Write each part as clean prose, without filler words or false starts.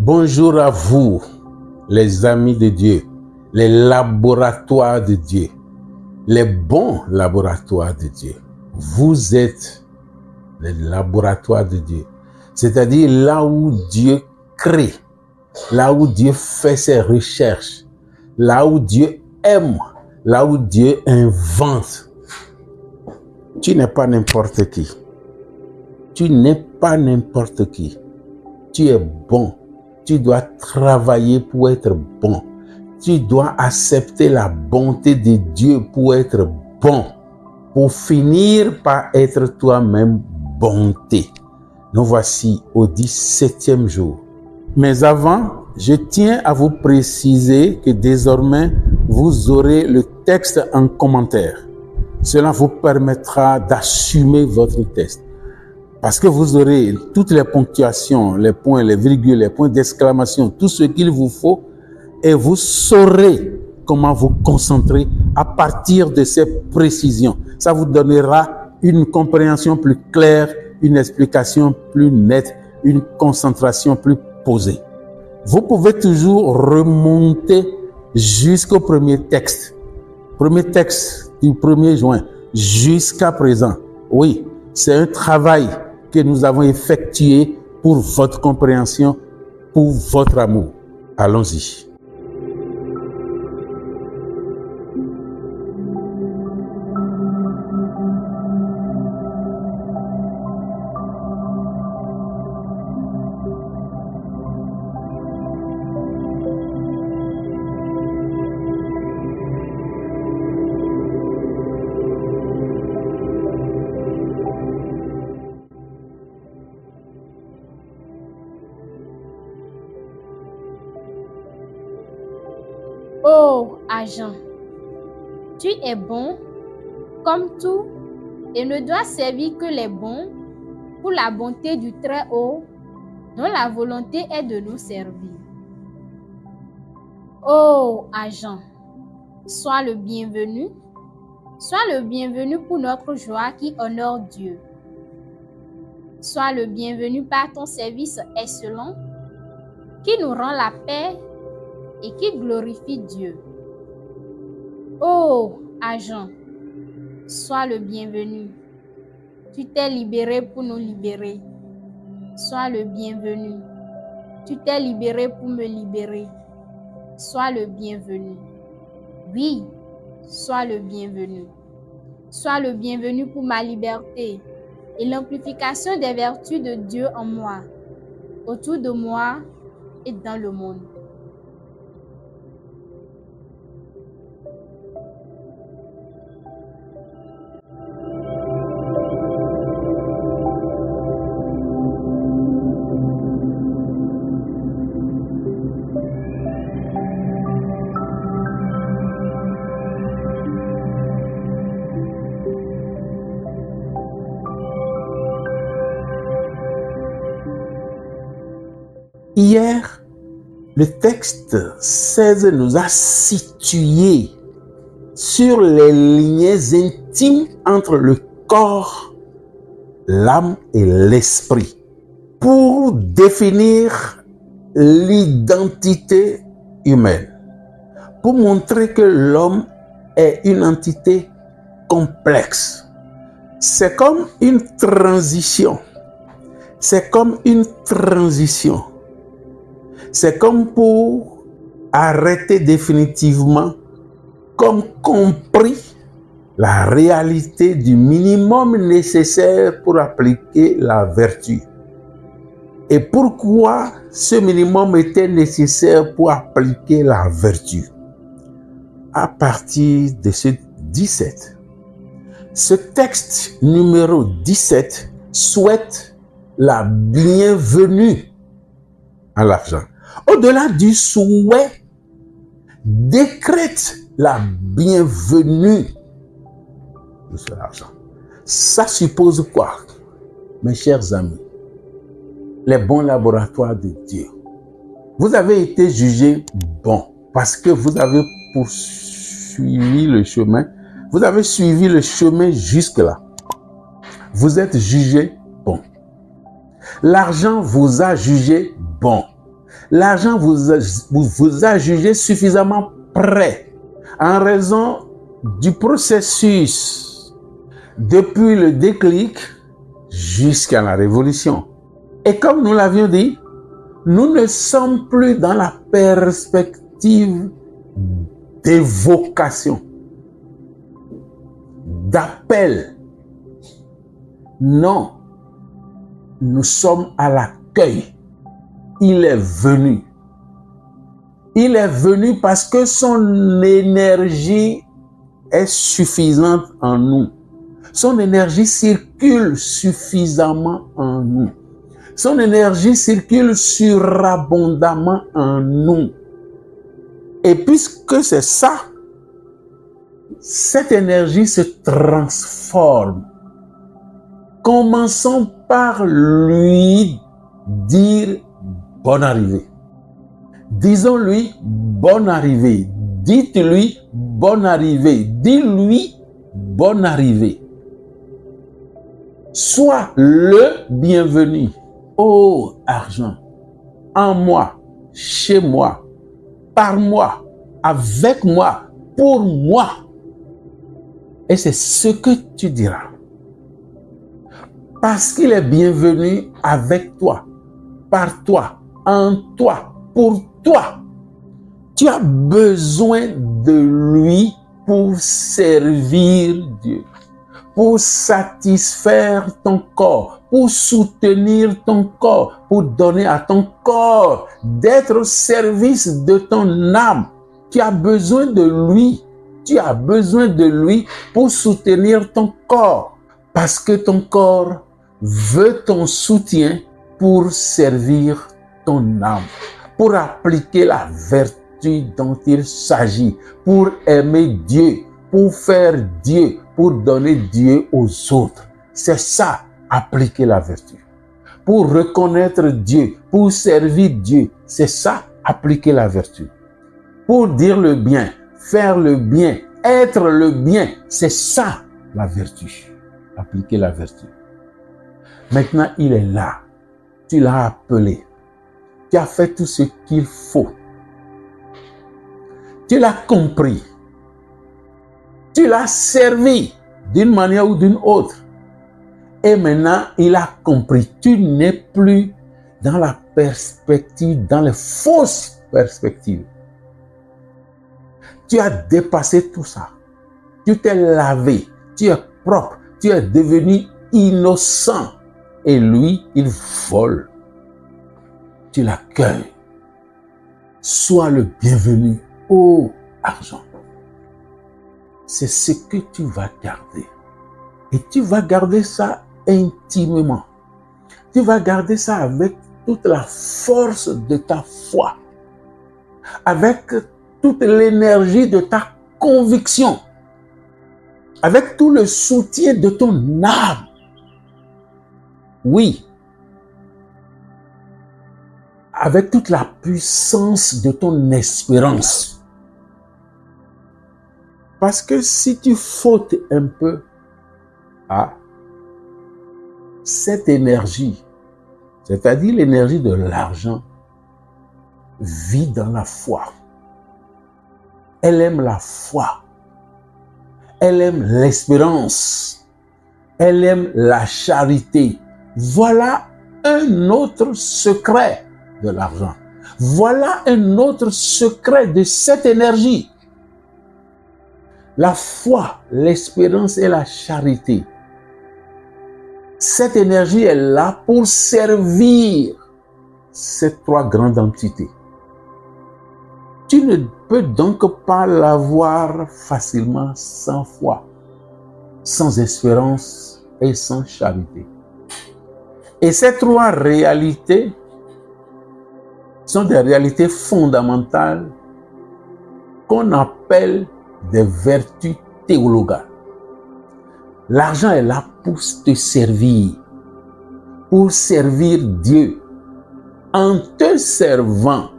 Bonjour à vous, les amis de Dieu, les laboratoires de Dieu, les bons laboratoires de Dieu. Vous êtes les laboratoires de Dieu, c'est-à-dire là où Dieu crée, là où Dieu fait ses recherches, là où Dieu aime, là où Dieu invente. Tu n'es pas n'importe qui. Tu n'es pas n'importe qui. Tu es bon. Tu dois travailler pour être bon. Tu dois accepter la bonté de Dieu pour être bon. Pour finir par être toi-même bonté. Nous voici au 17e jour. Mais avant, je tiens à vous préciser que désormais, vous aurez le texte en commentaire. Cela vous permettra d'assumer votre texte. Parce que vous aurez toutes les ponctuations, les points, les virgules, les points d'exclamation, tout ce qu'il vous faut, et vous saurez comment vous concentrer à partir de ces précisions. Ça vous donnera une compréhension plus claire, une explication plus nette, une concentration plus posée. Vous pouvez toujours remonter jusqu'au premier texte du 1er juin, jusqu'à présent. Oui, c'est un travail que nous avons effectué pour votre compréhension, pour votre amour. Allons-y. Oh, agent, tu es bon comme tout et ne dois servir que les bons pour la bonté du Très-Haut, dont la volonté est de nous servir. Oh, agent, sois le bienvenu pour notre joie qui honore Dieu. Sois le bienvenu par ton service excellent qui nous rend la paix et qui glorifie Dieu. Oh, agent, sois le bienvenu. Tu t'es libéré pour nous libérer. Sois le bienvenu. Tu t'es libéré pour me libérer. Sois le bienvenu. Oui, sois le bienvenu. Sois le bienvenu pour ma liberté et l'amplification des vertus de Dieu en moi, autour de moi et dans le monde. Hier, le texte 16 nous a situés sur les liens intimes entre le corps, l'âme et l'esprit pour définir l'identité humaine, pour montrer que l'homme est une entité complexe. C'est comme une transition. C'est comme une transition. C'est comme pour arrêter définitivement, comme compris, la réalité du minimum nécessaire pour appliquer la vertu. Et pourquoi ce minimum était nécessaire pour appliquer la vertu? À partir de ce 17. Ce texte numéro 17 souhaite la bienvenue à l'argent. Au-delà du souhait, décrète la bienvenue de cet argent. Ça suppose quoi, mes chers amis? Les bons laboratoires de Dieu. Vous avez été jugés bons parce que vous avez poursuivi le chemin. Vous avez suivi le chemin jusque-là. Vous êtes jugés bons. L'argent vous a jugé bon. L'argent vous a jugé suffisamment prêt en raison du processus depuis le déclic jusqu'à la révolution. Et comme nous l'avions dit, nous ne sommes plus dans la perspective d'évocation, d'appel. Non, nous sommes à l'accueil. Il est venu. Il est venu parce que son énergie est suffisante en nous. Son énergie circule suffisamment en nous. Son énergie circule surabondamment en nous. Et puisque c'est ça, cette énergie se transforme. Commençons par lui dire bonne arrivée. Disons-lui bonne arrivée. Dites-lui bonne arrivée. Dis-lui bonne arrivée. Sois le bienvenu. Ô argent, en moi, chez moi, par moi, avec moi, pour moi. Et c'est ce que tu diras. Parce qu'il est bienvenu avec toi, par toi, en toi, pour toi. Tu as besoin de lui pour servir Dieu, pour satisfaire ton corps, pour soutenir ton corps, pour donner à ton corps, d'être au service de ton âme. Tu as besoin de lui. Tu as besoin de lui pour soutenir ton corps, parce que ton corps veut ton soutien pour servir ton âme, pour appliquer la vertu dont il s'agit, pour aimer Dieu, pour faire Dieu, pour donner Dieu aux autres. C'est ça, appliquer la vertu. Pour reconnaître Dieu, pour servir Dieu, c'est ça, appliquer la vertu. Pour dire le bien, faire le bien, être le bien, c'est ça, la vertu. Appliquer la vertu. Maintenant, il est là. Tu l'as appelé. Tu as fait tout ce qu'il faut. Tu l'as compris. Tu l'as servi d'une manière ou d'une autre. Et maintenant, il a compris. Tu n'es plus dans la perspective, dans les fausses perspectives. Tu as dépassé tout ça. Tu t'es lavé. Tu es propre. Tu es devenu innocent. Et lui, il vole. Tu l'accueilles. Sois le bienvenu. Ô argent. C'est ce que tu vas garder. Et tu vas garder ça intimement. Tu vas garder ça avec toute la force de ta foi. Avec toute l'énergie de ta conviction. Avec tout le soutien de ton âme. Oui. Avec toute la puissance de ton espérance. Parce que si tu fautes un peu à cette énergie, c'est-à-dire l'énergie de l'argent, vit dans la foi. Elle aime la foi. Elle aime l'espérance. Elle aime la charité. Voilà un autre secret de l'argent. Voilà un autre secret de cette énergie. La foi, l'espérance et la charité. Cette énergie est là pour servir ces trois grandes entités. Tu ne peux donc pas l'avoir facilement sans foi, sans espérance et sans charité. Et ces trois réalités sont des réalités fondamentales qu'on appelle des vertus théologales. L'argent est là pour te servir, pour servir Dieu. En te servant,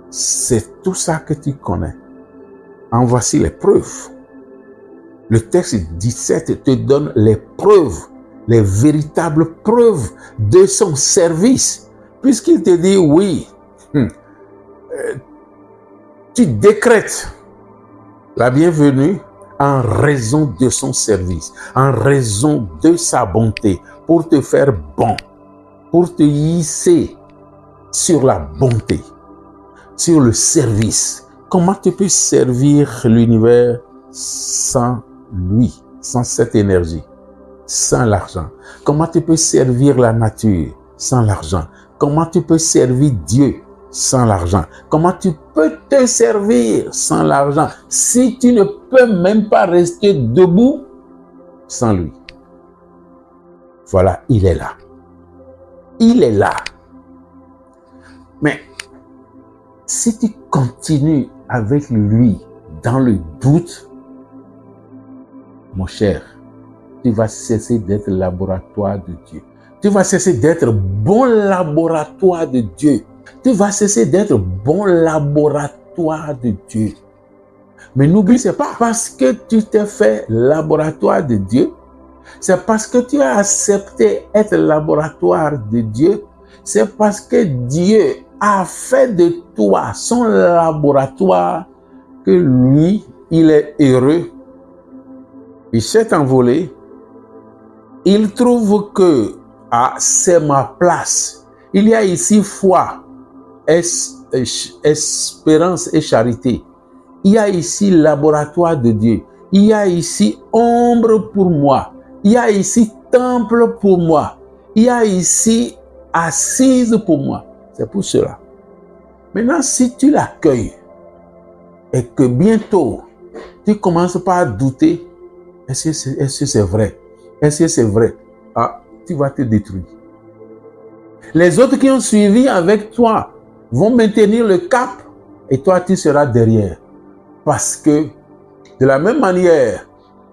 c'est tout ça que tu connais. En voici les preuves. Le texte 17 te donne les preuves, les véritables preuves de son service. Puisqu'il te dit, oui, tu décrètes la bienvenue en raison de son service, en raison de sa bonté, pour te faire bon, pour te hisser sur la bonté, sur le service. Comment tu peux servir l'univers sans lui, sans cette énergie, sans l'argent? Comment tu peux servir la nature sans l'argent? Comment tu peux servir Dieu sans l'argent? Comment tu peux te servir sans l'argent si tu ne peux même pas rester debout sans lui? Voilà, il est là. Il est là. Mais si tu continues avec lui dans le doute, mon cher, tu vas cesser d'être le laboratoire de Dieu. Tu vas cesser d'être bon laboratoire de Dieu. Tu vas cesser d'être bon laboratoire de Dieu. Mais n'oublie, c'est pas parce que tu t'es fait laboratoire de Dieu, c'est parce que tu as accepté être laboratoire de Dieu, c'est parce que Dieu a fait de toi son laboratoire que lui, il est heureux. Il s'est envolé. Il trouve que c'est ma place. Il y a ici foi, espérance et charité. Il y a ici laboratoire de Dieu. Il y a ici ombre pour moi. Il y a ici temple pour moi. Il y a ici assise pour moi. C'est pour cela. Maintenant, si tu l'accueilles et que bientôt, tu commences pas à douter, est-ce que c'est vrai? Est-ce que c'est vrai? Ah, tu vas te détruire. Les autres qui ont suivi avec toi vont maintenir le cap et toi, tu seras derrière. Parce que de la même manière,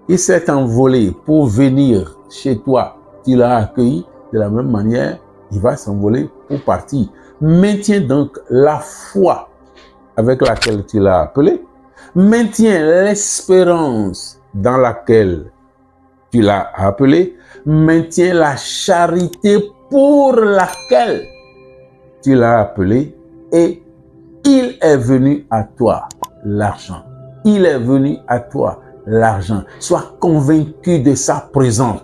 il s'est envolé pour venir chez toi, tu l'as accueilli, de la même manière, il va s'envoler pour partir. Maintiens donc la foi avec laquelle tu l'as appelé. Maintiens l'espérance dans laquelle tu l'as appelé. Maintiens la charité pour laquelle tu l'as appelé. Et il est venu à toi l'argent. Il est venu à toi l'argent. Sois convaincu de sa présence.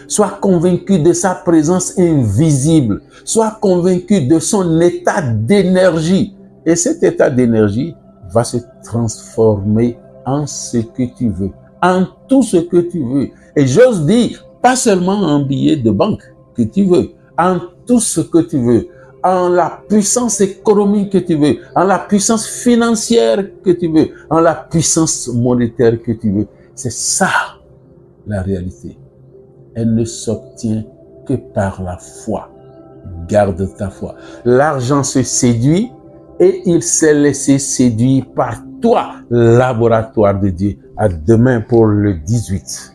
Sois convaincu de sa présence invisible. Sois convaincu de son état d'énergie. Et cet état d'énergie va se transformer en ce que tu veux, en tout ce que tu veux. Et j'ose dire, pas seulement en billet de banque que tu veux, en tout ce que tu veux, en la puissance économique que tu veux, en la puissance financière que tu veux, en la puissance monétaire que tu veux. C'est ça la réalité. Elle ne s'obtient que par la foi. Garde ta foi. L'argent se séduit et il s'est laissé séduire par toi, laboratoire de Dieu. À demain pour le 18.